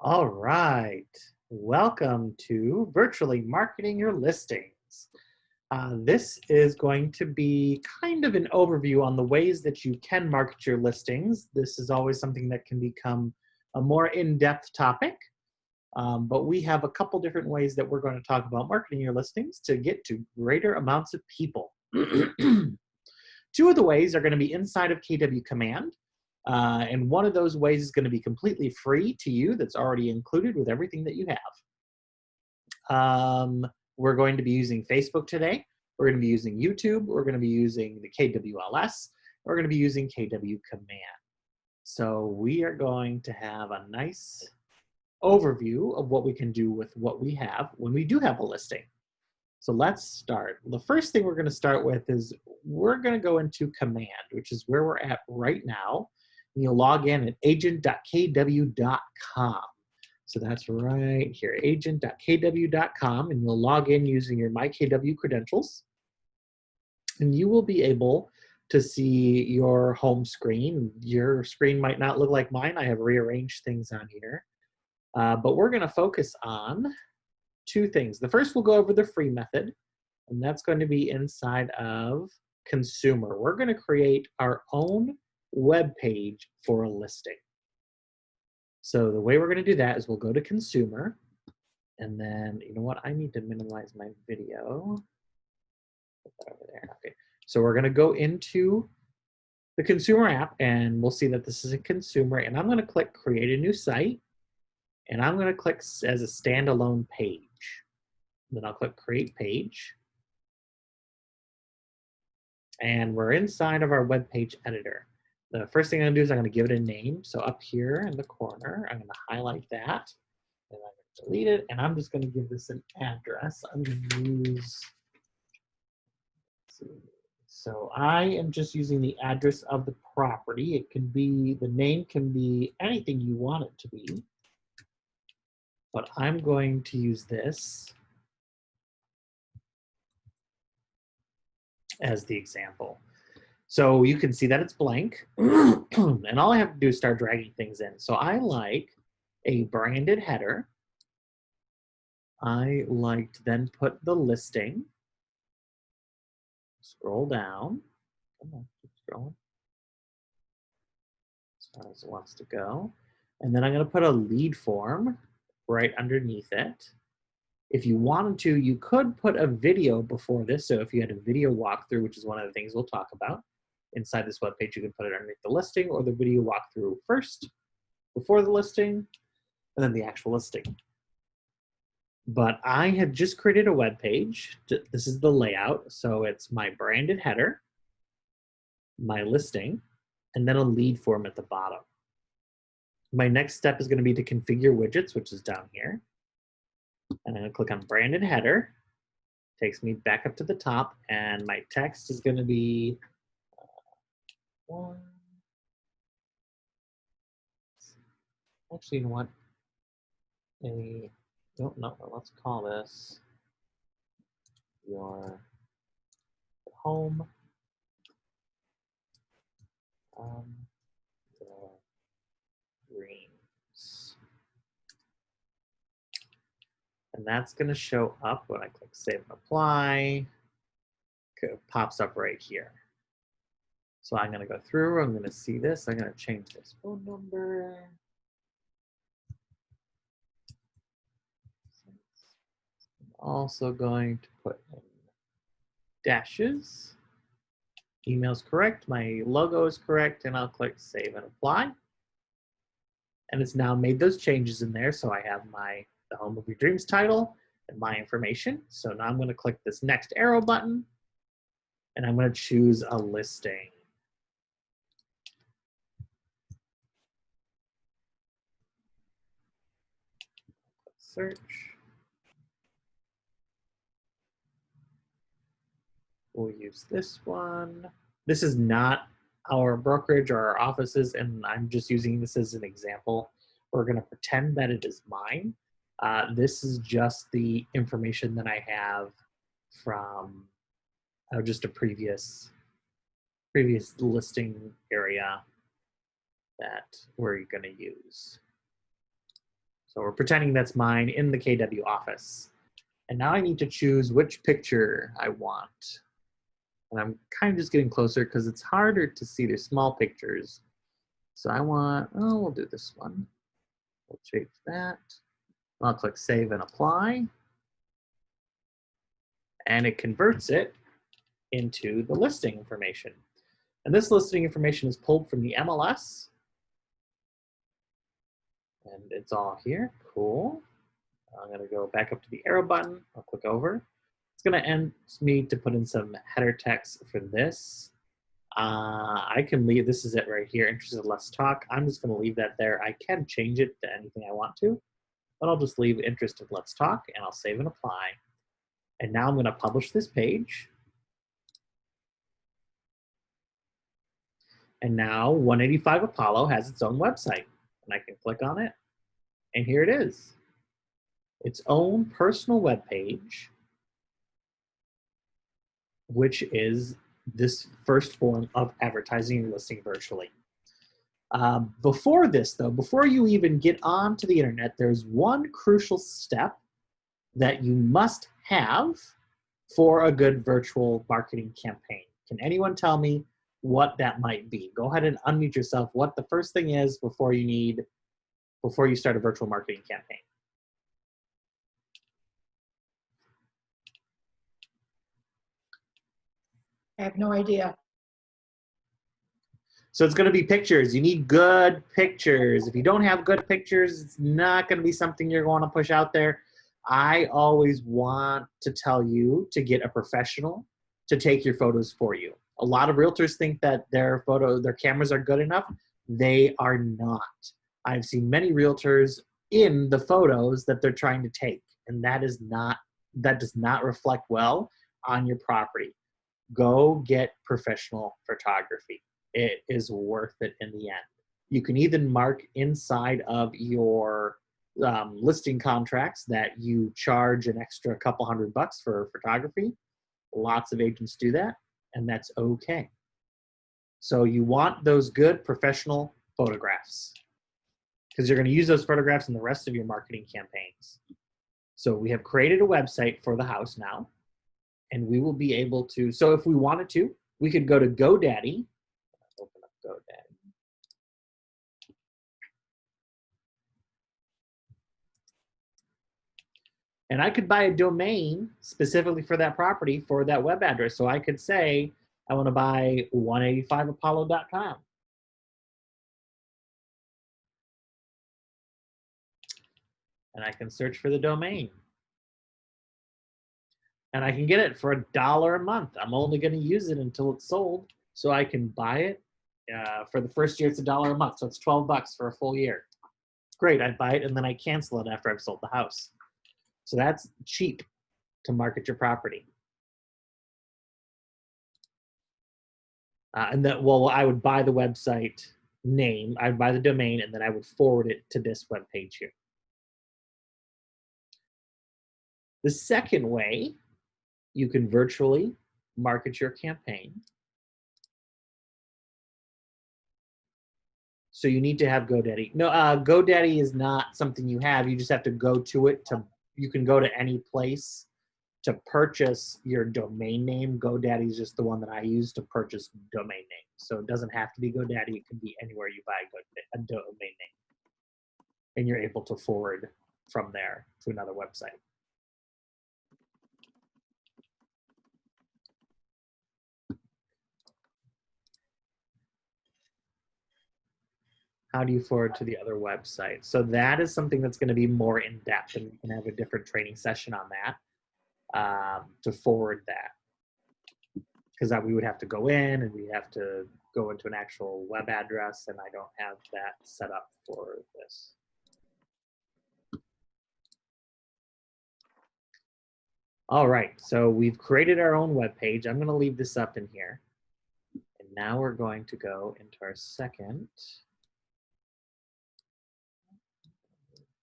All right. Welcome to Virtually Marketing Your Listings. This is going to be kind of an overview on the ways that you can market your listings. This is always something that can become a more in-depth topic, but we have a couple different ways that we're going to talk about marketing your listings to get to greater amounts of people. Two of the ways are going to be inside of KW Command. And one of those ways is going to be completely free to you, that's already included with everything that you have. We're going to be using Facebook today. We're going to be using YouTube. We're going to be using the KWLS. We're going to be using KW Command. So we are going to have a nice overview of what we can do with what we have when we do have a listing. So let's start. The first thing we're going to start with is we're going to go into Command, which is where we're at right now. And you'll log in at agent.kw.com. So that's right here, agent.kw.com, and you'll log in using your MyKW credentials. And you will be able to see your home screen. Your screen might not look like mine. I have rearranged things on here. But we're going to focus on two things. The first, we'll go over the free method, and that's going to be inside of Consumer. We're going to create our own web page for a listing. So the way we're going to do that is we'll go to Consumer, and then, you know what, I need to minimize my video. Put that over there. Okay. So we're going to go into the Consumer app, and we'll see that this is a Consumer, and I'm going to click Create a New Site, and I'm going to click as a standalone page. Then I'll click Create Page. And we're inside of our web page editor. The first thing I'm going to do is I'm going to give it a name. So up here in the corner, I'm going to highlight that. And I'm going to delete it. And I'm just going to give this an address. I'm going to use, so I am just using the address of the property. It can be, the name can be anything you want it to be. But I'm going to use this as the example. So you can see that it's blank, and all I have to do is start dragging things in. So I like a branded header. I like to then put the listing. Scroll down. Come on, keep scrolling. As far as it wants to go. And then I'm going to put a lead form right underneath it. If you wanted to, you could put a video before this. So if you had a video walkthrough, which is one of the things we'll talk about, inside this web page, you can put it underneath the listing, or the video walkthrough first, before the listing, and then the actual listing. But I have just created a web page. This is the layout. So it's my branded header, my listing, and then a lead form at the bottom. My next step is going to be to configure widgets, which is down here. And I'm going to click on branded header. Takes me back up to the top, and my text is going to be actually, you know what? No, let's call this your home the dreams. And that's going to show up when I click Save and Apply. It pops up right here. So I'm going to go through, I'm going to see this, I'm going to change this phone number. I'm also going to put in dashes. Email's correct, my logo is correct, and I'll click Save and Apply. And it's now made those changes in there, so I have the Home of Your Dreams title and my information. So now I'm going to click this next arrow button, and I'm going to choose a listing. Search. We'll use this one. This is not our brokerage or our offices, and I'm just using this as an example. We're going to pretend that it is mine. This is just the information that I have from just a previous listing area that we're going to use. So we're pretending that's mine in the KW office. And now I need to choose which picture I want. And I'm kind of just getting closer because it's harder to see. There's small pictures. So I want, oh, we'll do this one. We'll change that. I'll click Save and Apply. And it converts it into the listing information. And this listing information is pulled from the MLS. And it's all here. Cool. I'm going to go back up to the arrow button. I'll click over. It's going to ask me to put in some header text for this. I can leave, this is it right here, interested, let's talk. I'm just going to leave that there. I can change it to anything I want to, but I'll just leave interested, let's talk, and I'll save and apply. And now I'm going to publish this page. And now 185 Apollo has its own website. And I can click on it, and here it is. Its own personal web page, which is this first form of advertising and listing virtually. Before this, though, before you even get onto the internet, there's one crucial step that you must have for a good virtual marketing campaign. Can anyone tell me what that might be? Go ahead and unmute yourself. What the first thing is before you start a virtual marketing campaign. I have no idea. So it's going to be pictures. You need good pictures. If you don't have good pictures, it's not going to be something you're going to push out there. I always want to tell you to get a professional to take your photos for you. A lot of realtors think that their cameras are good enough. They are not. I've seen many realtors in the photos that they're trying to take, and that does not reflect well on your property. Go get professional photography. It is worth it in the end. You can even mark inside of your listing contracts that you charge an extra couple $100 for photography. Lots of agents do that, and that's okay. So you want those good professional photographs because you're going to use those photographs in the rest of your marketing campaigns. So we have created a website for the house now. And we will be able to, so if we wanted to, we could go to GoDaddy. Open up GoDaddy. And I could buy a domain specifically for that property for that web address. So I could say, I want to buy 185apollo.com. And I can search for the domain. And I can get it for $1 a month. I'm only going to use it until it's sold. So I can buy it. For the first year, it's $1 a month. So it's $12 for a full year. Great, I buy it and then I cancel it after I've sold the house. So that's cheap to market your property. And that, well, I would buy the website name, I'd buy the domain, and then I would forward it to this web page here. The second way you can virtually market your campaign. So you need to have GoDaddy. No, GoDaddy is not something you have. You just have to go to it. You can go to any place to purchase your domain name. GoDaddy is just the one that I use to purchase domain names. So it doesn't have to be GoDaddy. It can be anywhere you buy a domain name. And you're able to forward from there to another website. How do you forward to the other website? So that is something that's going to be more in depth, and we can have a different training session on that to forward that. Because we would have to go in and we have to go into an actual web address, and I don't have that set up for this. All right, so we've created our own web page. I'm going to leave this up in here. And now we're going to go into our second.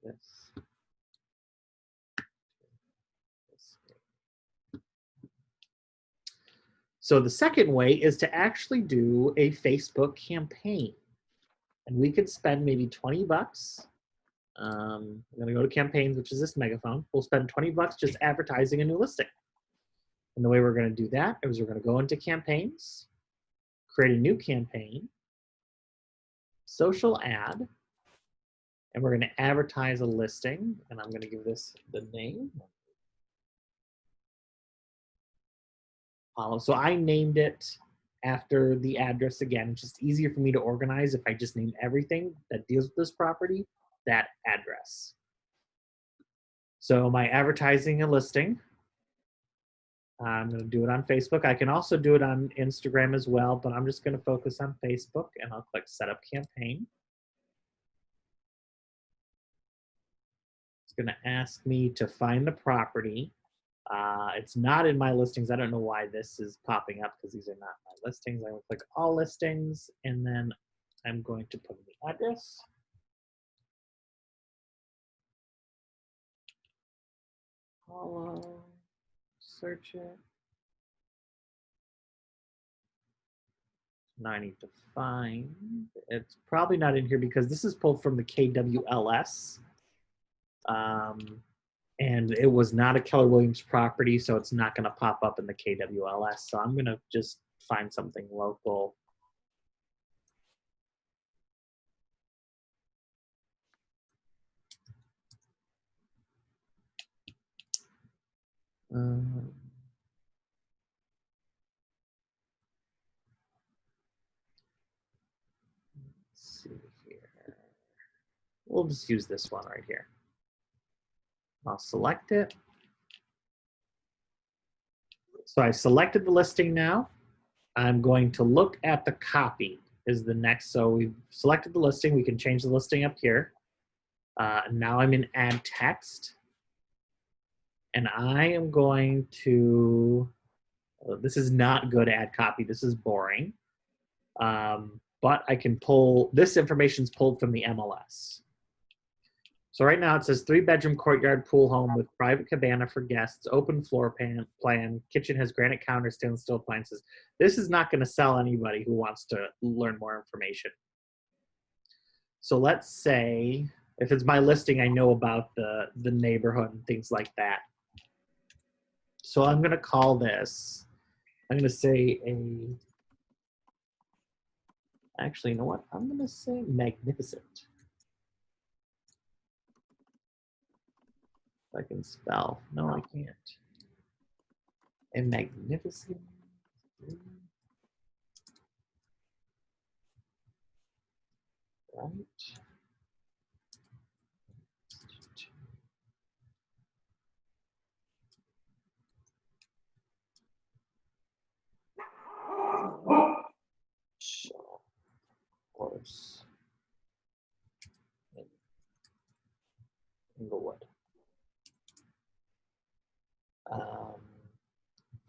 This. So the second way is to actually do a Facebook campaign. And we could spend maybe $20 I'm gonna go to campaigns, which is this megaphone. We'll spend 20 bucks just advertising a new listing. And the way we're gonna do that is we're gonna go into campaigns, create a new campaign, social ad, and we're gonna advertise a listing. And I'm gonna give this the name. So I named it after the address again. It's just easier for me to organize if I just name everything that deals with this property, that address. So my advertising and listing, I'm going to do it on Facebook. I can also do it on Instagram as well, but I'm just going to focus on Facebook, and I'll click Set Up Campaign. It's going to ask me to find the property. It's not in my listings. I don't know why this is popping up because these are not my listings. I'm going to click All Listings, and then I'm going to put in the address. Follow, search it. Now I need to find, it's probably not in here because this is pulled from the KWLS. And it was not a Keller Williams property, so it's not going to pop up in the KWLS. So I'm going to just find something local. Let's see here. We'll just use this one right here. I'll select it. So I selected the listing now. I'm going to look at the copy is the next. So we've selected the listing. We can change the listing up here. Now I'm in add text. And I am going to, this is not good add copy. This is boring. But I can pull, this information is pulled from the MLS. So right now it says 3-bedroom courtyard pool home with private cabana for guests, open floor plan, kitchen has granite counter, stainless steel appliances. This is not going to sell anybody who wants to learn more information. So let's say, if it's my listing, I know about the neighborhood and things like that. So I'm going to call this, I'm going to say actually, you know what? I'm going to say magnificent. I can spell. No, I can't. A magnificent. Right. Course. Inglewood.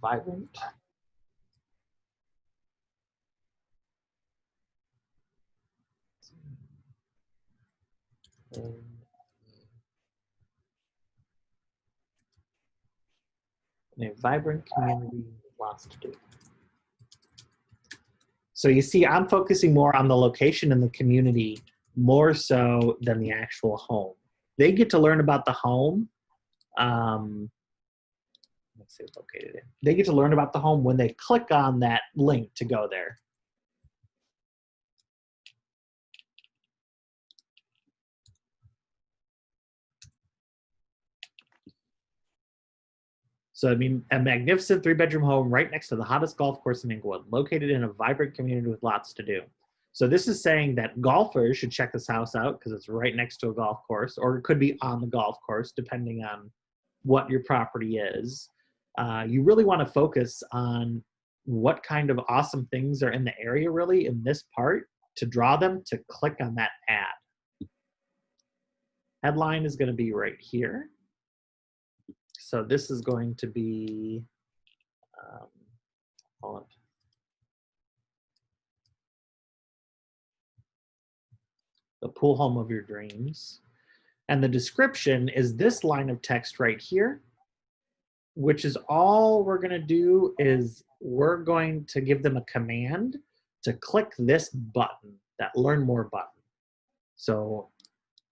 Vibrant. And in a vibrant community, lots to do. So you see, I'm focusing more on the location and the community more so than the actual home. They get to learn about the home. Let's see, located in. They get to learn about the home when they click on that link to go there. So, I mean, a magnificent 3-bedroom home right next to the hottest golf course in Inglewood, located in a vibrant community with lots to do. So this is saying that golfers should check this house out because it's right next to a golf course, or it could be on the golf course, depending on what your property is. You really want to focus on what kind of awesome things are in the area, really, in this part, to draw them to click on that ad. Headline is going to be right here. So this is going to be, hold on. The pool home of your dreams. And the description is this line of text right here, which is all we're going to do is we're going to give them a command to click this button, that learn more button. So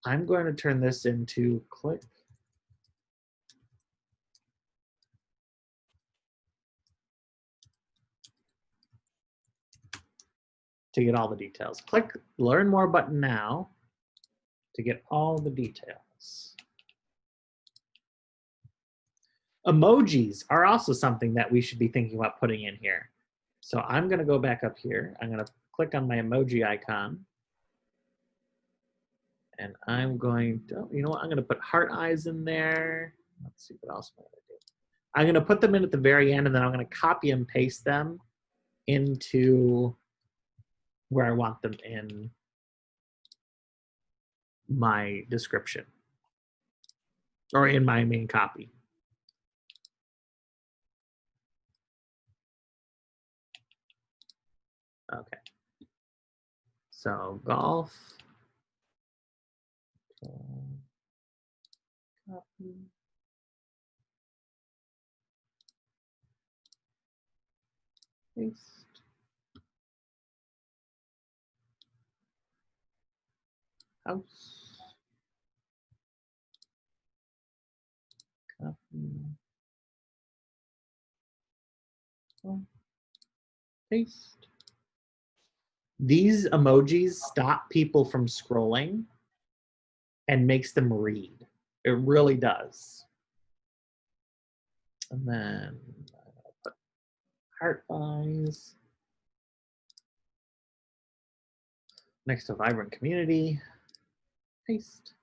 I'm going to turn this into click to get all the details. Click Learn More button now to get all the details. Emojis are also something that we should be thinking about putting in here. So I'm going to go back up here. I'm going to click on my emoji icon. And I'm going to, you know what, I'm going to put heart eyes in there. Let's see what else I'm going to do. I'm going to put them in at the very end, and then I'm going to copy and paste them into where I want them in my description or in my main copy. Okay. So golf. Copy. Paste. House. Copy. Paste. These emojis stop people from scrolling and makes them read. It really does. And then I'll put heart eyes next to vibrant community. Paste.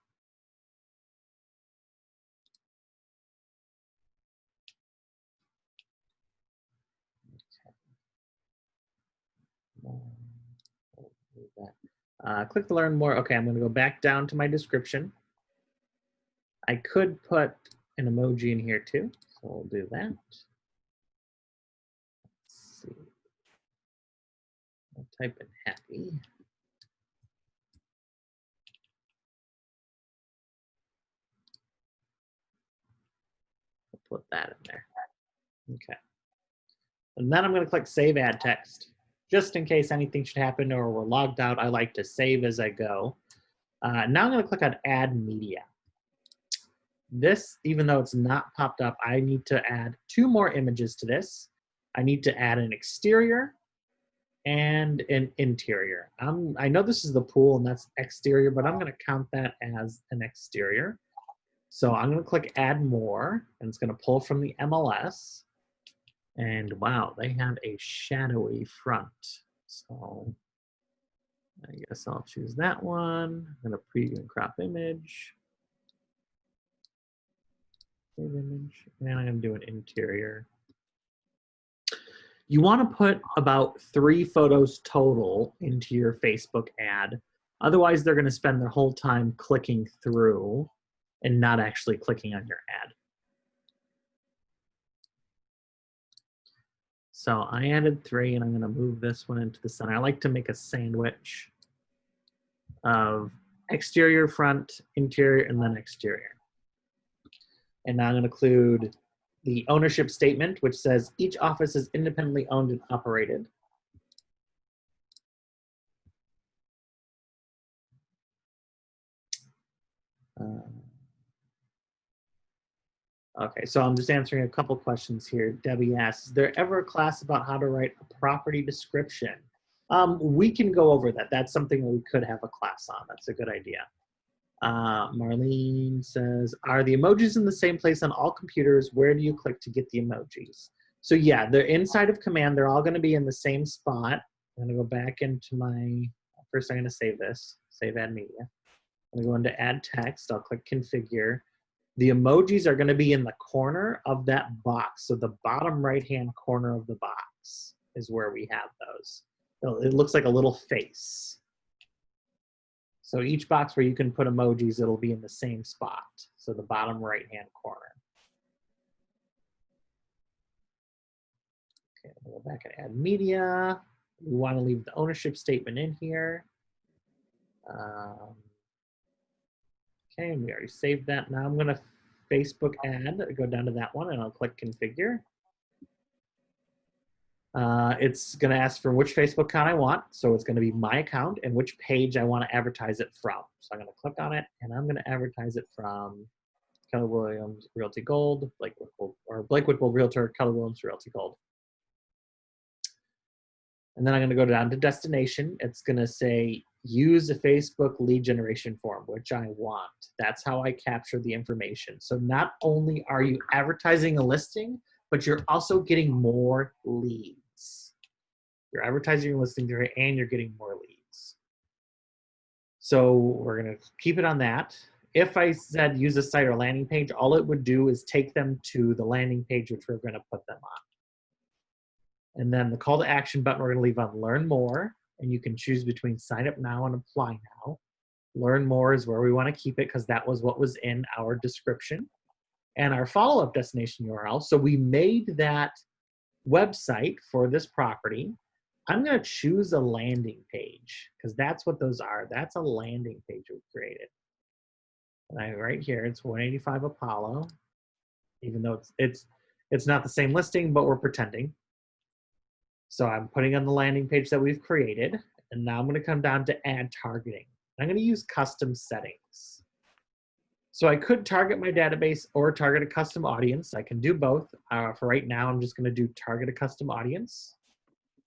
Click to learn more. Okay, I'm going to go back down to my description. I could put an emoji in here too, so we'll do that. Let's see. I'll type in happy. I'll put that in there. Okay. And then I'm going to click Save Add Text. Just in case anything should happen or we're logged out, I like to save as I go. Now I'm going to click on Add Media. This, even though it's not popped up, I need to add 2 more images to this. I need to add an exterior and an interior. I know this is the pool and that's exterior, but I'm going to count that as an exterior. So I'm going to click Add More, and it's going to pull from the MLS. And wow, they have a shadowy front. So I guess I'll choose that one. I'm going to preview and crop image. Save image. And I'm going to do an interior. You want to put about 3 photos total into your Facebook ad. Otherwise, they're going to spend their whole time clicking through and not actually clicking on your ad. So I added 3, and I'm going to move this one into the center. I like to make a sandwich of exterior, front, interior, and then exterior. And now I'm going to include the ownership statement, which says each office is independently owned and operated. Okay, so I'm just answering a couple questions here. Debbie asks, is there ever a class about how to write a property description? We can go over that. That's something that we could have a class on. That's a good idea. Marlene says, are the emojis in the same place on all computers? Where do you click to get the emojis? So yeah, they're inside of command. They're all going to be in the same spot. I'm going to go back into my, first I'm going to save this, save add media. I'm going to go into add text. I'll click configure. The emojis are going to be in the corner of that box. So the bottom right-hand corner of the box is where we have those. It looks like a little face. So each box where you can put emojis, it'll be in the same spot. So the bottom right-hand corner. Okay, we'll go back and add media. We want to leave the ownership statement in here. Okay, and we already saved that. Now I'm going to Facebook ad, go down to that one, and I'll click configure. It's going to ask for which Facebook account I want. So it's going to be my account and which page I want to advertise it from. So I'm going to click on it and I'm going to advertise it from Keller Williams Realty Gold, Blake Whitwell Realtor, Keller Williams Realty Gold. And then I'm going to go down to destination. It's going to say use a Facebook lead generation form, which I want. That's how I capture the information. So not only are you advertising a listing, but you're also getting more leads. You're advertising your listing there and you're getting more leads. So we're going to keep it on that. If I said use a site or landing page, all it would do is take them to the landing page, which we're going to put them on. And then the call to action button, we're going to leave on learn more. And you can choose between sign up now and apply now. Learn more is where we want to keep it because that was what was in our description. And our follow-up destination URL. So we made that website for this property. I'm going to choose a landing page because that's what those are. That's a landing page we've created. And right here, it's 185 Apollo, even though it's not the same listing, but we're pretending. So I'm putting on the landing page that we've created, and now I'm going to come down to add targeting. I'm going to use custom settings. So I could target my database or target a custom audience. I can do both. For right now, I'm just going to do target a custom audience,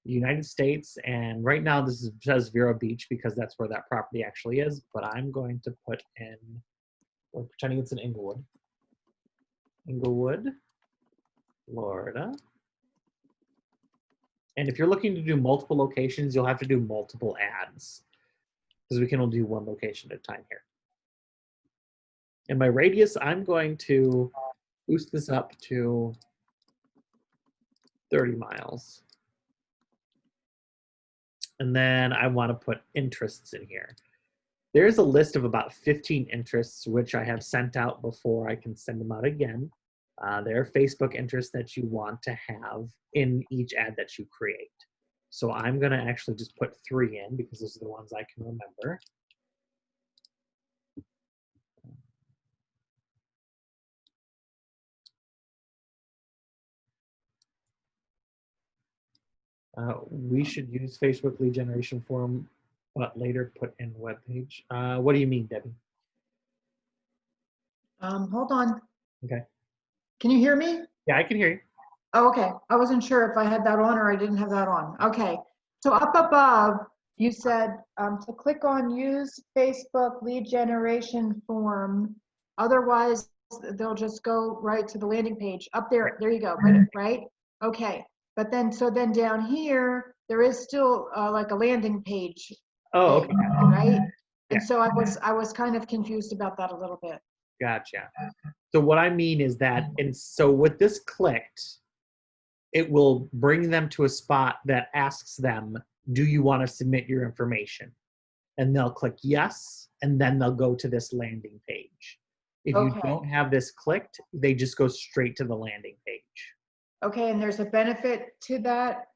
United States, and right now this says Vero Beach because that's where that property actually is, but I'm going to put in, we're pretending it's in Inglewood, Florida. And if you're looking to do multiple locations, you'll have to do multiple ads because we can only do one location at a time here. And my radius, I'm going to boost this up to 30 miles. And then I want to put interests in here. There's a list of about 15 interests, which I have sent out before. I can send them out again. There are Facebook interests that you want to have in each ad that you create. So I'm going to actually just put 3 in because those are the ones I can remember. We should use Facebook lead generation form, but later put in web page. What do you mean, Debbie? Hold on. Okay. Can you hear me? Yeah, I can hear you. Oh, okay. I wasn't sure if I had that on or I didn't have that on. Okay. So up above, you said to click on use Facebook lead generation form. Otherwise, they'll just go right to the landing page. Up there, there you go, right? Okay. But then, so then down here, there is still like a landing page. Oh, okay. Right? Yeah. And so I was kind of confused about that a little bit. Gotcha. So what I mean is that, and so with this clicked, it will bring them to a spot that asks them, do you want to submit your information? And they'll click yes, and then they'll go to this landing page. If you don't have this clicked, they just go straight to the landing page. Okay, and there's a benefit to that?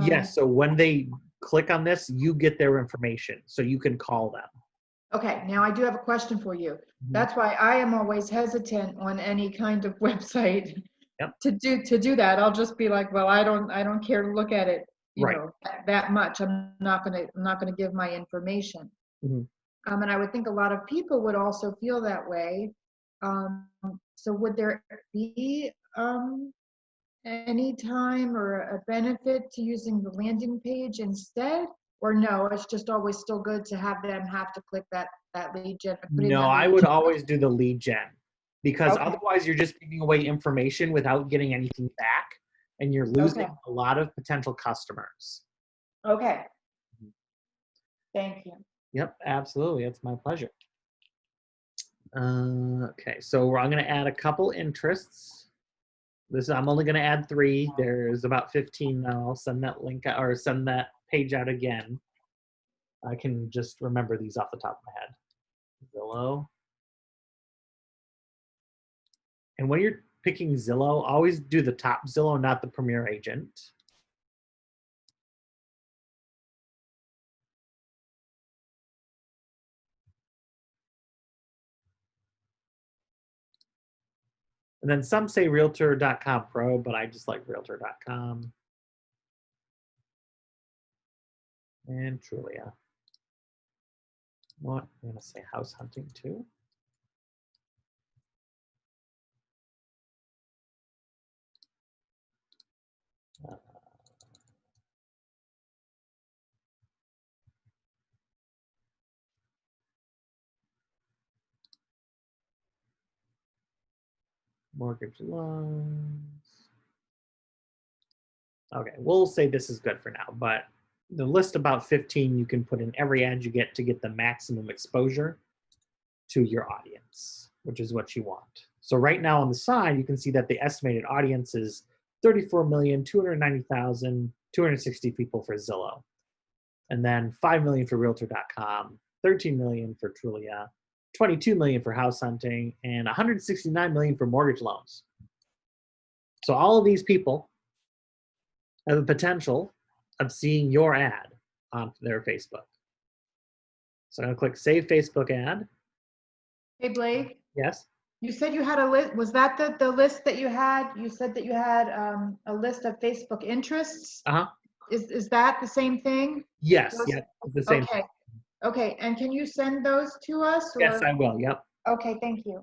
Yes, so when they click on this, you get their information, so you can call them. Okay, now I do have a question for you. That's why I am always hesitant on any kind of website to do that. I'll just be like, well, I don't care to look at it, you know, that much. I'm not gonna give my information. And I would think a lot of people would also feel that way. So would there be any time or a benefit to using the landing page instead? Or no, it's just always still good to have them have to click that lead gen? No, I would always do the lead gen because otherwise you're just giving away information without getting anything back and you're losing a lot of potential customers. Okay. Thank you. Yep, absolutely. It's my pleasure. Okay, so I'm going to add a couple interests. I'm only going to add 3. There's about 15 now. I'll send that link out, or send that page out again. I can just remember these off the top of my head. Zillow. And when you're picking Zillow, always do the top Zillow, not the Premier Agent. And then some say Realtor.com Pro, but I just like Realtor.com. And Trulia. What? I'm going to say house hunting too. Mortgage loans. Okay, we'll say this is good for now, but the list about 15 you can put in every ad you get to get the maximum exposure to your audience, which is what you want. So right now on the side, you can see that the estimated audience is 34,290,260 people for Zillow. And then 5 million for Realtor.com, 13 million for Trulia, 22 million for house hunting, and 169 million for mortgage loans. So all of these people have the potential of seeing your ad on their Facebook. So I'm going to click Save Facebook Ad. Hey, Blake. Yes? You said you had a list. Was that the list that you had? You said that you had a list of Facebook interests. Uh-huh. Is that the same thing? Yes, yeah, it's the same. Okay. Okay, and can you send those to us? Or? Yes, I will, yep. Okay, thank you.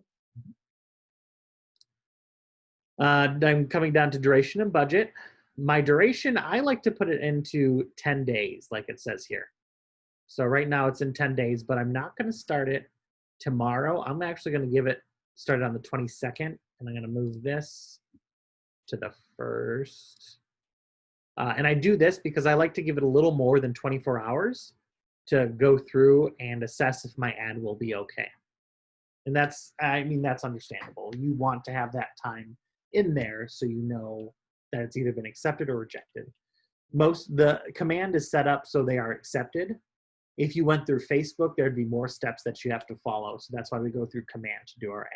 I'm coming down to duration and budget. My duration, I like to put it into 10 days, like it says here. So right now it's in 10 days, but I'm not going to start it tomorrow. I'm actually going to give it started on the 22nd, and I'm going to move this to the 1st. And I do this because I like to give it a little more than 24 hours to go through and assess if my ad will be okay. And that's understandable. You want to have that time in there so you know that it's either been accepted or rejected. The command is set up so they are accepted. If you went through Facebook, there'd be more steps that you have to follow. So that's why we go through command to do our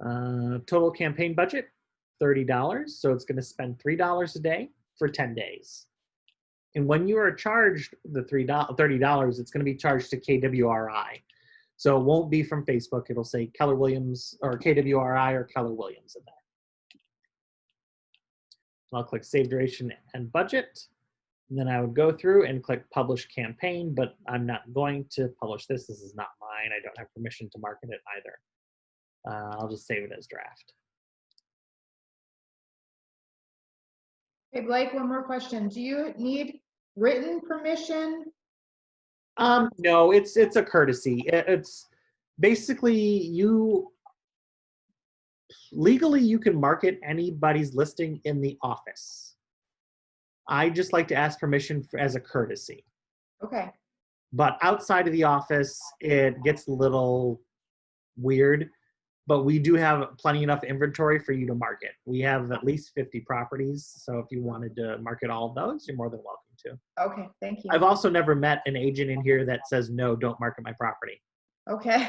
ads. Total campaign budget, $30. So it's going to spend $3 a day for 10 days. And when you are charged the $30, it's going to be charged to KWRI. So it won't be from Facebook. It'll say Keller Williams or KWRI or Keller Williams in there. I'll click Save Duration and Budget. And then I would go through and click Publish Campaign, but I'm not going to publish this. This is not mine. I don't have permission to market it either. I'll just save it as draft. Hey, Blake, one more question. Do you need written permission? No, it's a courtesy. It's basically legally you can market anybody's listing in the office. I just like to ask permission as a courtesy. Okay. But outside of the office, it gets a little weird. But we do have plenty enough inventory for you to market. We have at least 50 properties. So if you wanted to market all of those, you're more than welcome to. Okay, thank you. I've also never met an agent in here that says, no, don't market my property. Okay.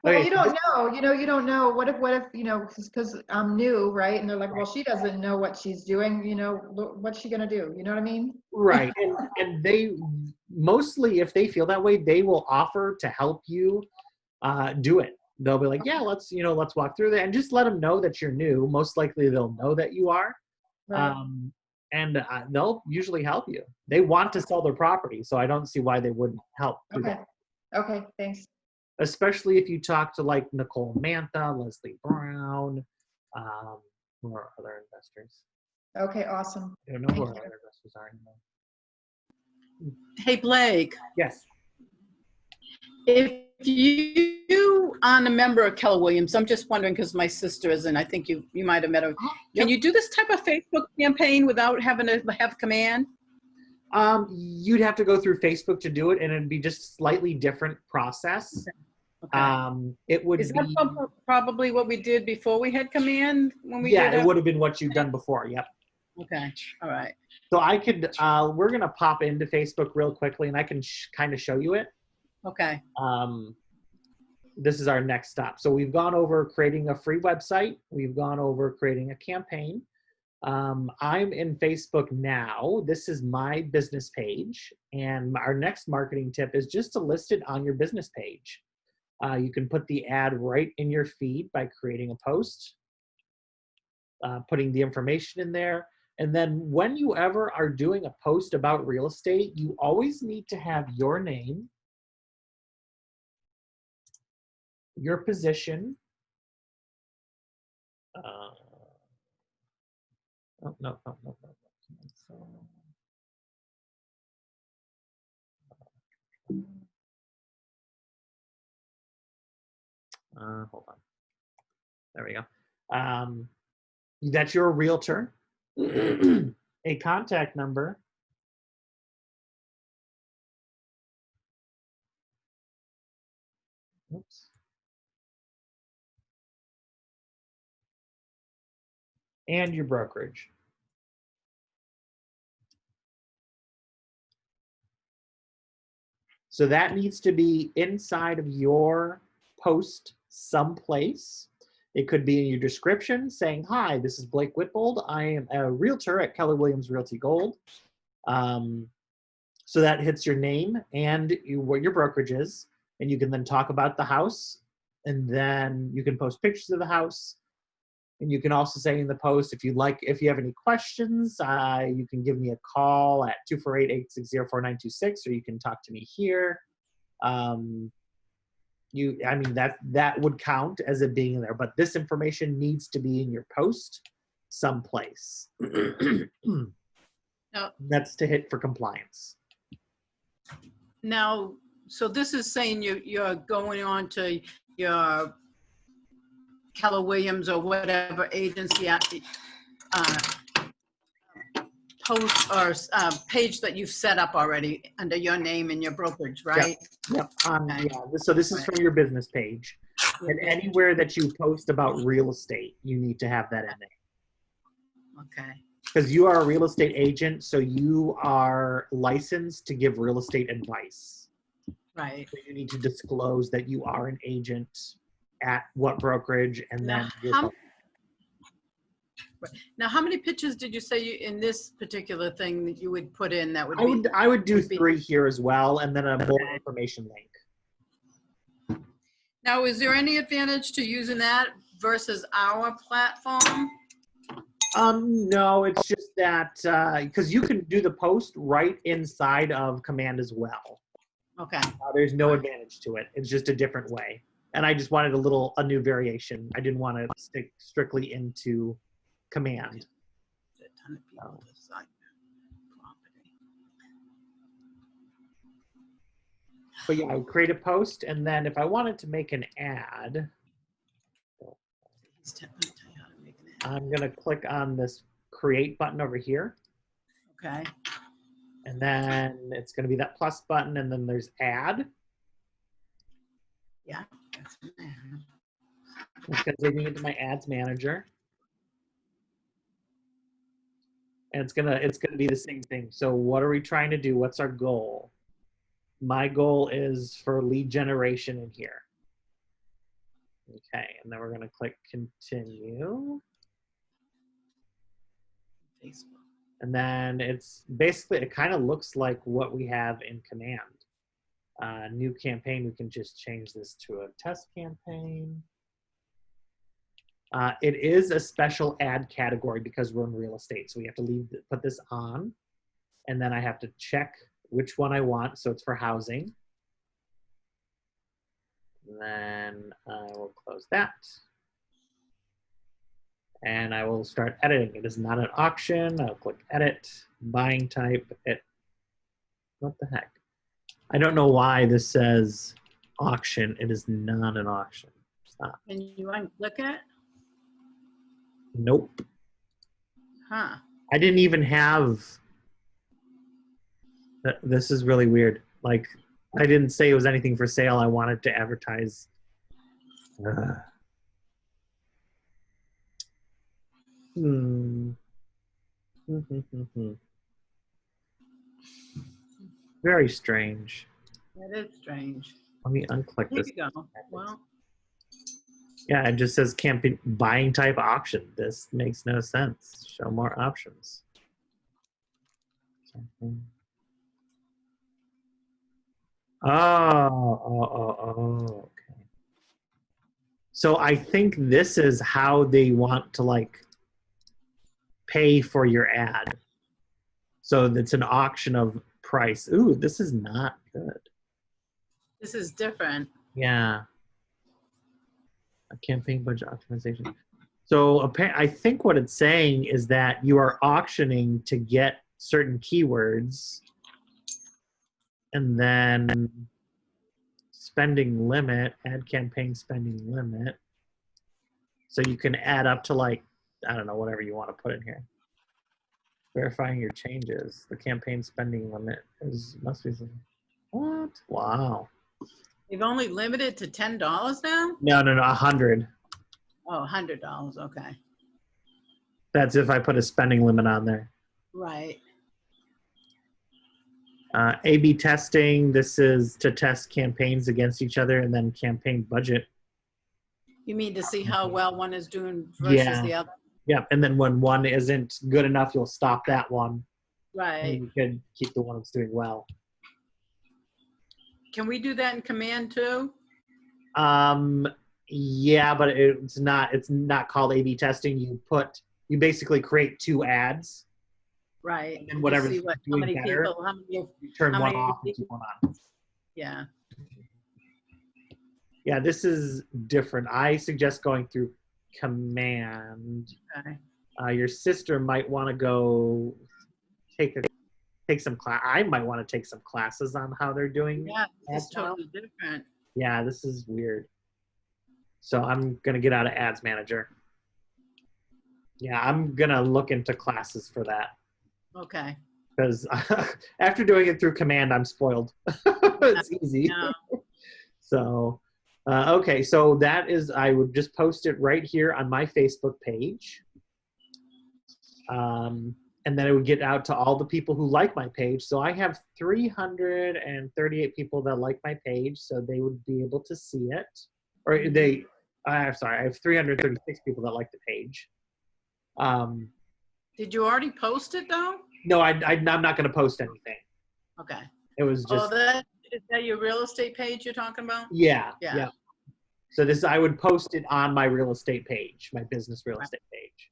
Well, you don't know, you don't know. What if, because I'm new, right? And they're like, well, she doesn't know what she's doing. What's she going to do? You know what I mean? Right. And they mostly, if they feel that way, they will offer to help you do it. They'll be like, yeah, let's walk through that, and just let them know that you're new. Most likely they'll know that you are. Right. And they'll usually help you. They want to sell their property, so I don't see why they wouldn't help. Okay. Okay, thanks. Especially if you talk to like Nicole Mantha, Leslie Brown, who are other investors. Okay, awesome. I don't know who our other investors are anymore. Hey, Blake. Yes. If you aren't a member of Keller Williams, I'm just wondering because my sister is, and I think you might have met her. Can you do this type of Facebook campaign without having to have command? You'd have to go through Facebook to do it, and it'd be just a slightly different process. Okay. It would Is that be probably what we did before we had command? When we it would have been what you've done before. Yep. Okay. All right. So I could. We're gonna pop into Facebook real quickly, and I can kind of show you it. Okay. This is our next stop. So we've gone over creating a free website. We've gone over creating a campaign. I'm in Facebook now. This is my business page. And our next marketing tip is just to list it on your business page. You can put the ad right in your feed by creating a post, putting the information in there. And then when you ever are doing a post about real estate, you always need to have your name, your position. Oh, no. So, hold on. There we go. That you're a realtor, a contact number, oops, and your brokerage. So that needs to be inside of your post someplace. It could be in your description saying, hi, this is Blake Whitbold. I am a realtor at Keller Williams Realty Gold. So that hits your name and what your brokerage is. And you can then talk about the house. And then you can post pictures of the house. And you can also say in the post, if you have any questions, you can give me a call at 248-860-4926, or you can talk to me here. That would count as it being there, but this information needs to be in your post someplace. That's to hit for compliance. Now, so this is saying you're going on to your Keller Williams or whatever agency post or page that you've set up already under your name and your brokerage, right? Yep. Yeah. So this is from your business page. And anywhere that you post about real estate, you need to have that in there. Okay. Because you are a real estate agent, so you are licensed to give real estate advice. Right. So you need to disclose that you are an agent at what brokerage, and then now how many pictures did you say in this particular thing that you would put in that would I would do 3 here as well, and then a more information link. Now, is there any advantage to using that versus our platform? No, it's just that because you can do the post right inside of Command as well. Okay. There's no advantage to it. It's just a different way. And I just wanted a new variation. I didn't want to stick strictly into Command. But yeah, I would create a post, and then if I wanted to make an ad, I'm going to click on this create button over here. Okay. And then it's going to be that plus button, and then there's add. Yeah. It's going to take me into my ads manager. And it's gonna be the same thing. So what are we trying to do? What's our goal? My goal is for lead generation in here. Okay, and then we're gonna click continue. Facebook. And then it's basically, it kind of looks like what we have in Command. New campaign, we can just change this to a test campaign. It is a special ad category because we're in real estate. So we have to put this on, and then I have to check which one I want. So it's for housing. And then I will close that. And I will start editing. It is not an auction. I'll click edit, buying type, what the heck? I don't know why this says auction. It is not an auction. Stop. And you want to click it? Nope. Huh. I didn't even have, this is really weird. Like, I didn't say it was anything for sale. I wanted to advertise. Very strange. That is strange. Let me unclick There this. you go. Well. Yeah, it just says campaign buying type auction. This makes no sense. Show more options. Oh, okay. So I think this is how they want to like pay for your ad. So it's an auction of price. Ooh, this is not good. This is different. Yeah. A campaign budget optimization. So I think what it's saying is that you are auctioning to get certain keywords, and then spending limit, ad campaign spending limit. So you can add up to like, I don't know, whatever you want to put in here. Verifying your changes. The campaign spending limit must be something. What? Wow. They've only limited to $10 now? No, 100. Oh, $100. Okay. That's if I put a spending limit on there. Right. A/B testing. This is to test campaigns against each other, and then campaign budget. You mean to see how well one is doing versus the other? Yeah, and then when one isn't good enough, you'll stop that one. Right. And you can keep the one that's doing well. Can we do that in Command too? Yeah, but it's not called A/B testing. You basically create two ads. Right. And whatever's see how doing many better, people, you turn how one many off and keep one on. Yeah. Yeah, this is different. I suggest going through Command. Okay. Your sister might want to go take some class. I might want to take some classes on how they're doing. Yeah, it's totally different. Yeah, this is weird. So I'm gonna get out of Ads Manager. Yeah, I'm gonna look into classes for that. Okay. Because after doing it through Command, I'm spoiled. It's easy. No. So, okay, so that is, I would just post it right here on my Facebook page. And then it would get out to all the people who like my page. So I have 338 people that like my page, so they would be able to see it. Or I'm sorry, I have 336 people that like the page. Did you already post it though? No, I'm not going to post anything. Okay. It was just. Oh, is that your real estate page you're talking about? Yeah. Yeah. So I would post it on my real estate page, my business real estate page.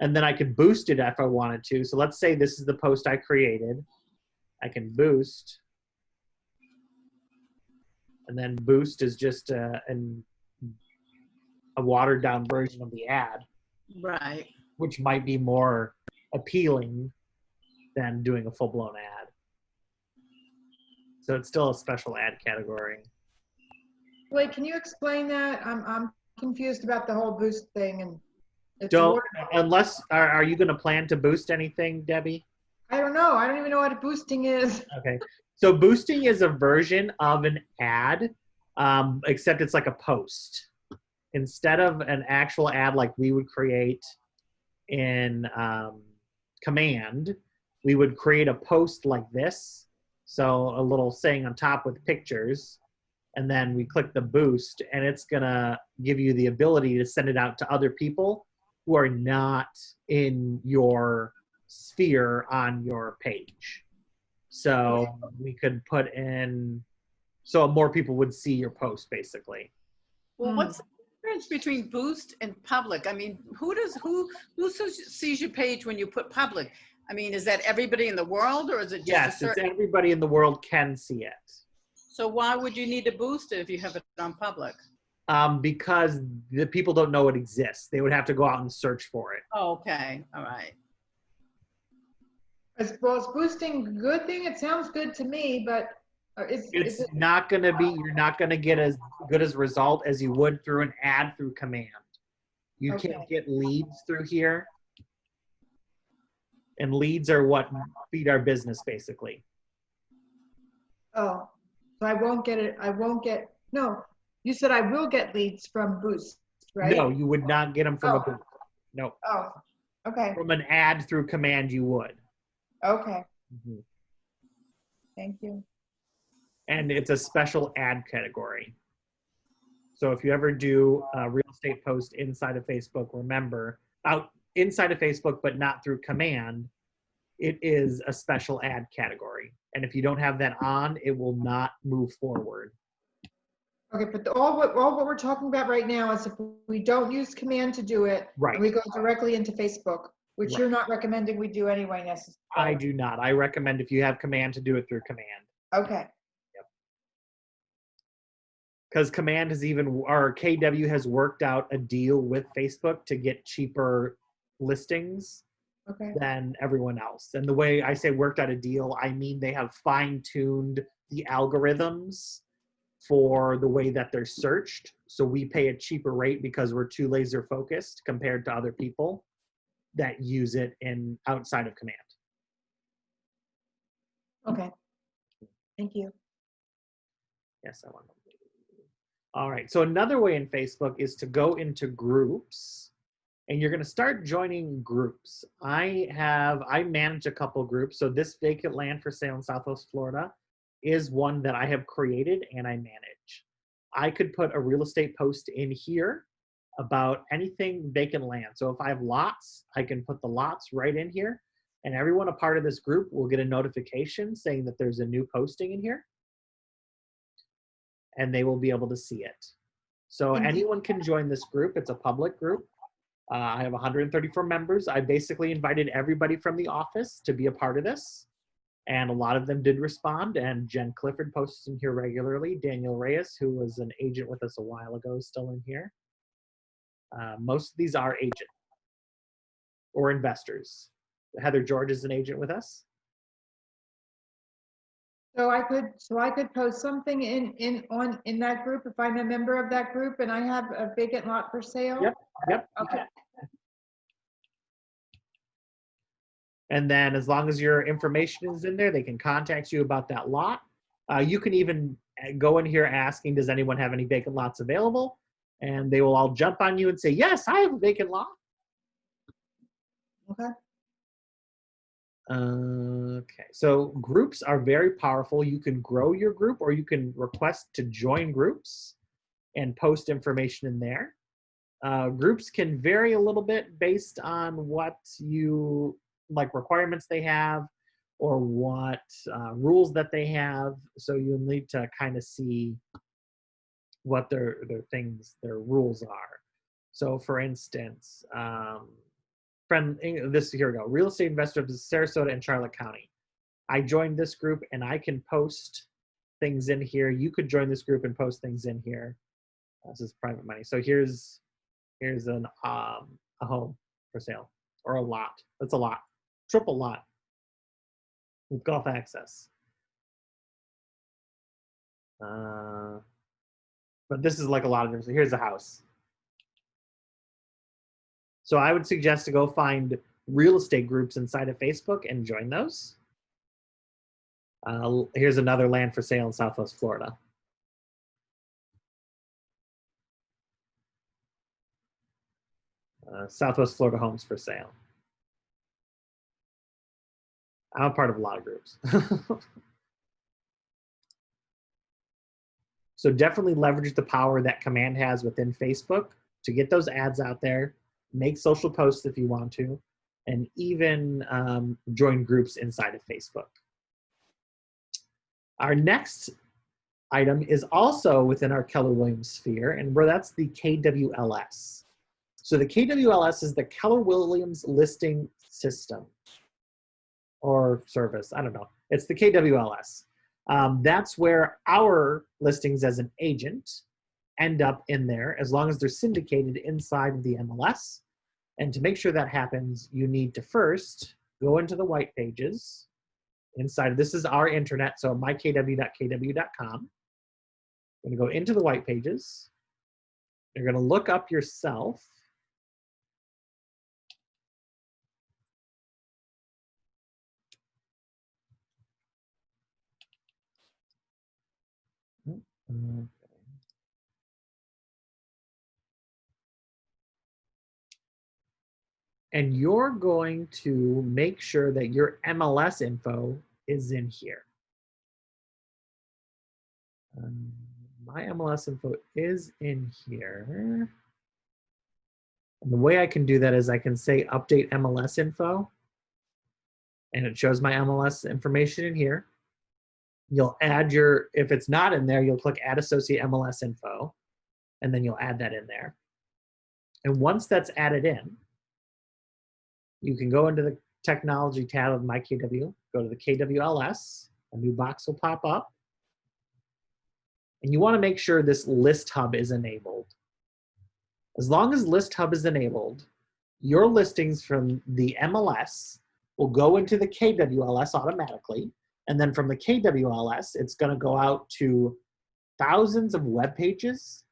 And then I could boost it if I wanted to. So let's say this is the post I created. I can boost. And then boost is just a watered down version of the ad. Right. Which might be more appealing than doing a full-blown ad. So it's still a special ad category. Wait, can you explain that? I'm confused about the whole boost thing. And unless are you going to plan to boost anything, Debbie? I don't know. I don't even know what boosting is. Okay, so boosting is a version of an ad, except it's like a post. Instead of an actual ad like we would create in Command, we would create a post like this. So a little saying on top with pictures, and then we click the boost, and it's gonna give you the ability to send it out to other people who are not in your sphere on your page. So we could put in, so more people would see your post basically. Well, what's the difference between boost and public? I mean, who sees your page when you put public? I mean, is that everybody in the world, or is it just Yes, it's everybody in the world can see it. So why would you need to boost it if you have it on public? Because the people don't know it exists. They would have to go out and search for it. Oh, okay. All right. Is boosting a good thing? It sounds good to me, but it's not going to be, you're not going to get as good as result as you would through an ad through Command. You can't get leads through here. And leads are what feed our business basically. Oh, so I won't get it. No, you said I will get leads from boost, right? No, you would not get them from a boost. No. Oh, okay. From an ad through Command, you would. Okay. Mm-hmm. Thank you. And it's a special ad category. So if you ever do a real estate post inside of Facebook, remember, inside of Facebook, but not through Command, it is a special ad category. And if you don't have that on, it will not move forward. Okay, but all what we're talking about right now is if we don't use Command to do it, right, and we go directly into Facebook. which Right. you're not recommending we do anyway necessarily. I do not. I recommend if you have command to do it through command. Okay. Because command has or KW has worked out a deal with Facebook to get cheaper listings Okay. than everyone else. And the way I say worked out a deal, I mean they have fine-tuned the algorithms for the way that they're searched. So we pay a cheaper rate because we're too laser focused compared to other people that use it in outside of command. Okay. Thank you. Yes, I want to. All right. So another way in Facebook is to go into groups, and you're going to start joining groups. I manage a couple groups. So this vacant land for sale in Southwest Florida is one that I have created and I manage. I could put a real estate post in here about anything vacant land. So if I have lots, I can put the lots right in here, and everyone a part of this group will get a notification saying that there's a new posting in here, and they will be able to see it. So anyone can join this group. It's a public group. I have 134 members. I basically invited everybody from the office to be a part of this, and a lot of them did respond, and Jen Clifford posts in here regularly. Daniel Reyes, who was an agent with us a while ago, is still in here. Most of these are agents or investors. Heather George is an agent with us. So I could post something in that group if I'm a member of that group and I have a vacant lot for sale? Yep. Okay. And then as long as your information is in there, they can contact you about that lot. You can even go in here asking, does anyone have any vacant lots available? And they will all jump on you and say, yes, I have a vacant lot. Okay. Okay, so groups are very powerful. You can grow your group, or you can request to join groups and post information in there. Groups can vary a little bit based on what requirements they have or what rules that they have. So you'll need to kind of see what their rules are. So for instance, here we go. Real estate investor of Sarasota and Charlotte County. I joined this group and I can post things in here. You could join this group and post things in here. This is private money. So here's a home for sale, or a lot. That's a lot. Triple lot with golf access. But this is like a lot of different. Here's a house. So I would suggest to go find real estate groups inside of Facebook and join those. Here's another land for sale in Southwest Florida. Southwest Florida homes for sale. I'm a part of a lot of groups. So definitely leverage the power that command has within Facebook to get those ads out there, make social posts if you want to, and even join groups inside of Facebook. Our next item is also within our Keller Williams sphere, and that's the KWLS. So the KWLS is the Keller Williams listing system or service. I don't know. It's the KWLS. That's where our listings as an agent end up in there, as long as they're syndicated inside of the MLS. And to make sure that happens, you need to first go into the white pages inside. This is our internet, so mykw.kw.com. You're going to go into the white pages. You're going to look up yourself. Okay. And you're going to make sure that your MLS info is in here. My MLS info is in here. And the way I can do that is I can say update MLS info, and it shows my MLS information in here. You'll add if it's not in there, you'll click add associate MLS info, and then you'll add that in there. And once that's added in, You can go into the technology tab of MyKW, go to the KWLS, a new box will pop up. And you want to make sure this list hub is enabled. As long as list hub is enabled, your listings from the MLS will go into the KWLS automatically. And then from the KWLS, it's going to go out to thousands of web pages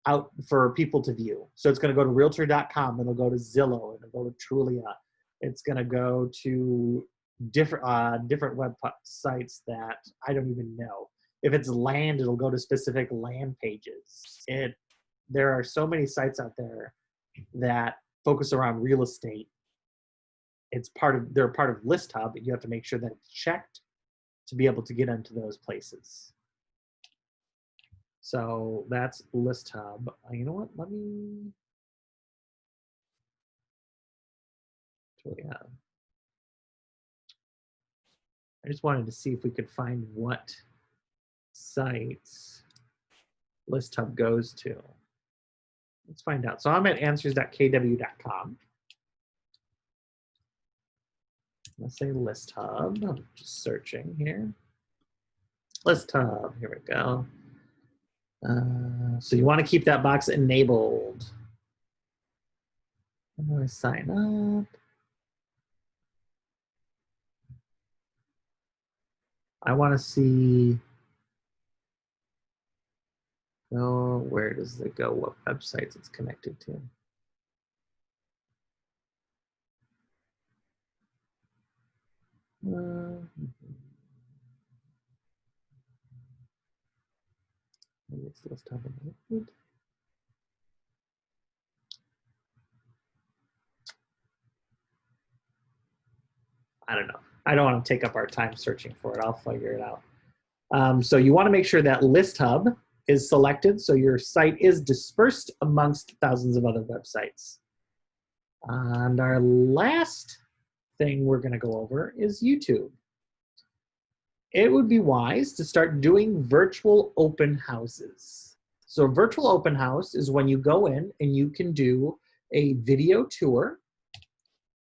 out for people to view. So it's going to go to realtor.com, it'll go to Zillow, it'll go to Trulia. It's going to go to different web sites that I don't even know. If it's land, it'll go to specific land pages. There are so many sites out there that focus around real estate. They're part of List Hub, and you have to make sure that it's checked to be able to get into those places. So that's List Hub. You know what? Let me. Yeah. I just wanted to see if we could find what sites List Hub goes to. Let's find out. So I'm at answers.kw.com. Let's say List Hub. I'm just searching here. List Hub. Here we go. So you want to keep that box enabled. I'm going to sign up. I want to see. Oh, where does it go? What websites it's connected to? Maybe it's List Hub enabled. I don't know. I don't want to take up our time searching for it. I'll figure it out. So you want to make sure that List Hub is selected so your site is dispersed amongst thousands of other websites. And our last thing we're going to go over is YouTube. It would be wise to start doing virtual open houses. So a virtual open house is when you go in and you can do a video tour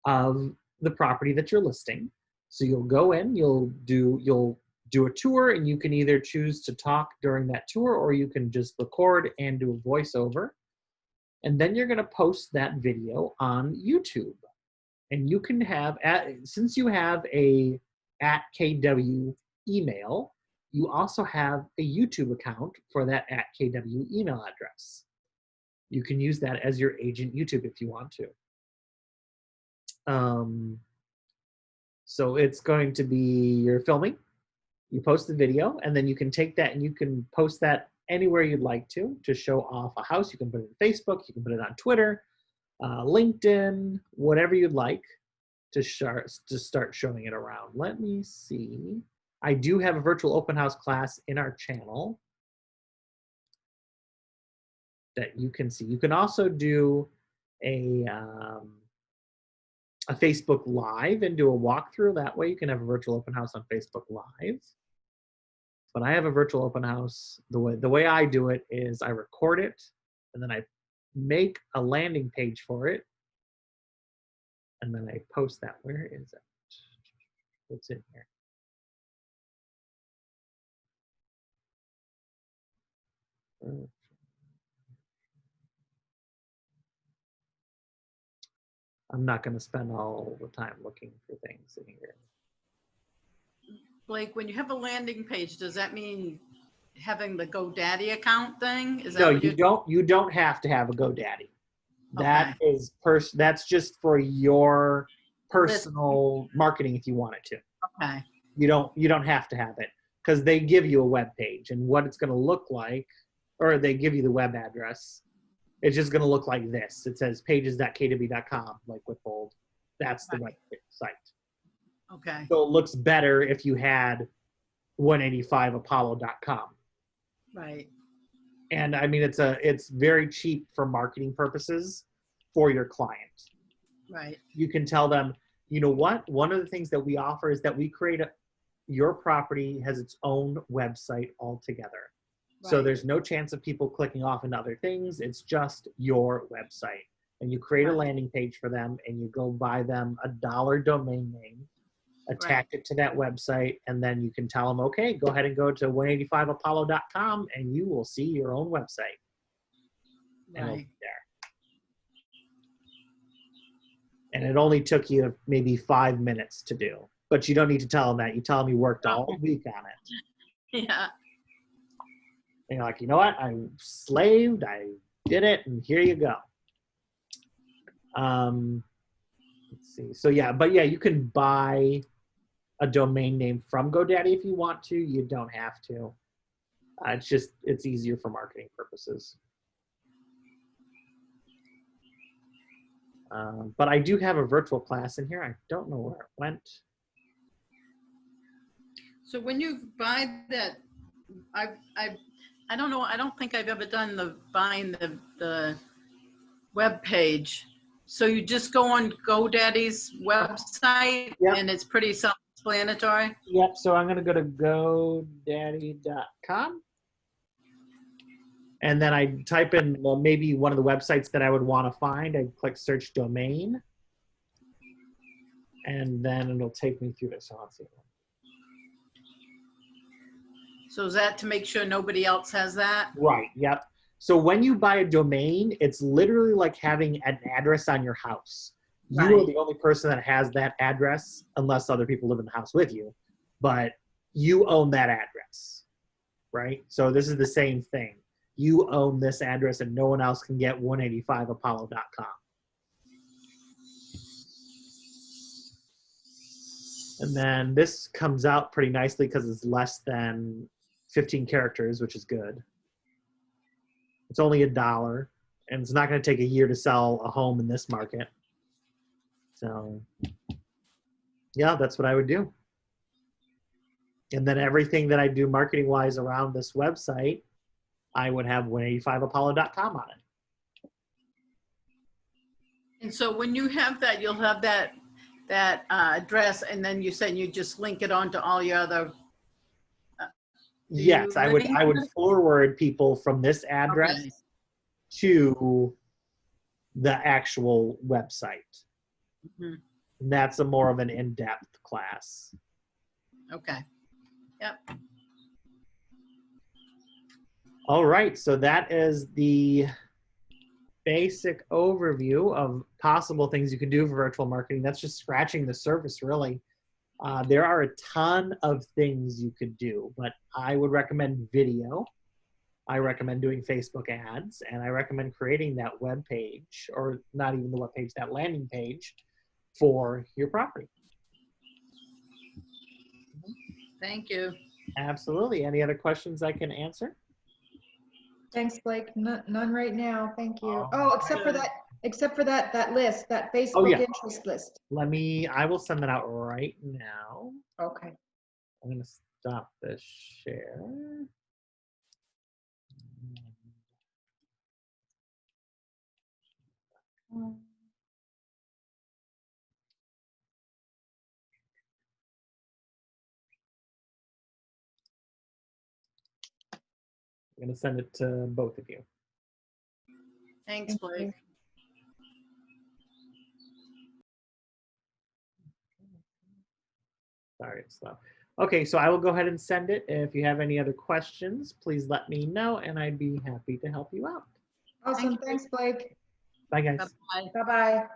of the property that you're listing. So you'll go in, you'll do a tour, and you can either choose to talk during that tour or you can just record and do a voiceover. And then you're going to post that video on YouTube. And you can have, since you have a @KW email, you also have a YouTube account for that @KW email address. You can use that as your agent YouTube if you want to. So it's going to be you're filming, you post the video, and then you can take that and you can post that anywhere you'd like to show off a house. You can put it on Facebook, you can put it on Twitter, LinkedIn, whatever you'd like to start showing it around. Let me see. I do have a virtual open house class in our channel that you can see. You can also do a Facebook Live and do a walkthrough. That way you can have a virtual open house on Facebook Live. But I have a virtual open house. The way I do it is I record it, and then I make a landing page for it, and then I post that. Where is it? What's in here? I'm not going to spend all the time looking for things in here. Blake, when you have a landing page, does that mean having the GoDaddy account thing? Is that No, you don't. You don't have to have a GoDaddy. That is that's just for your personal marketing if you want it to. Okay. You don't have to have it because they give you a web page and what it's going to look like, or they give you the web address. It's just going to look like this. It says pages.kw.com, like with bold. That's the website. Okay. So it looks better if you had 185apollo.com. Right. And I mean, it's very cheap for marketing purposes for your client. Right. You can tell them, you know what? One of the things that we offer is that we create your property has its own website altogether. Right. So there's no chance of people clicking off into other things. It's just your website. and you create a Right. landing page for them, and you go buy them a $1 domain name, attach it to that website, and then you can tell them, okay, go ahead and go to 185apollo.com, and you will see your own website. And it'll Right. be there. And it only took you maybe 5 minutes to do. But you don't need to tell them that. You tell them you worked all week on it. Yeah. And you're like, you know what? I slaved, I did it, and here you go. Let's see. So yeah, but yeah, you can buy a domain name from GoDaddy if you want to. You don't have to. It's easier for marketing purposes. But I do have a virtual class in here. I don't know where it went. So when you buy that, I don't know. I don't think I've ever done the buying the web page. So you just go on GoDaddy's website, Yep. and it's pretty self-explanatory. Yep. So I'm going to go to GoDaddy.com. And then I type in maybe one of the websites that I would want to find. I click search domain. And then it'll take me through this. So let's see. So is that to make sure nobody else has that? Right. Yep. So when you buy a domain, it's literally like having an address on your house. You are Right. the only person that has that address, unless other people live in the house with you. But you own that address, right? So this is the same thing. You own this address, and no one else can get 185apollo.com. And then this comes out pretty nicely because it's less than 15 characters, which is good. It's only $1, and it's not going to take a year to sell a home in this market. So, yeah, that's what I would do. And then everything that I do marketing-wise around this website, I would have 185apollo.com on it. And so when you have that, you'll have that address, and then you said you just link it on to all your other. Yes, I would forward people from this address Okay. to the actual website. Mhm. And that's a more of an in-depth class. Okay. Yep. All right, so that is the basic overview of possible things you can do for virtual marketing. That's just scratching the surface, really. There are a ton of things you could do, but I would recommend video. I recommend doing Facebook ads, and I recommend creating that web page, or not even the web page, that landing page for your property. Thank you. Absolutely. Any other questions I can answer? Thanks, Blake. None right now. Thank you. All Oh, except for that list, that Facebook yeah. interest list. I will send that out right now. Okay. I'm going to stop this share. I'm going to send it to both of you. Thanks, Blake. Sorry, it's slow. Okay, so I will go ahead and send it. If you have any other questions, please let me know, and I'd be happy to help you out. Awesome. Thanks, Blake. Bye, guys. Bye-bye. Bye-bye.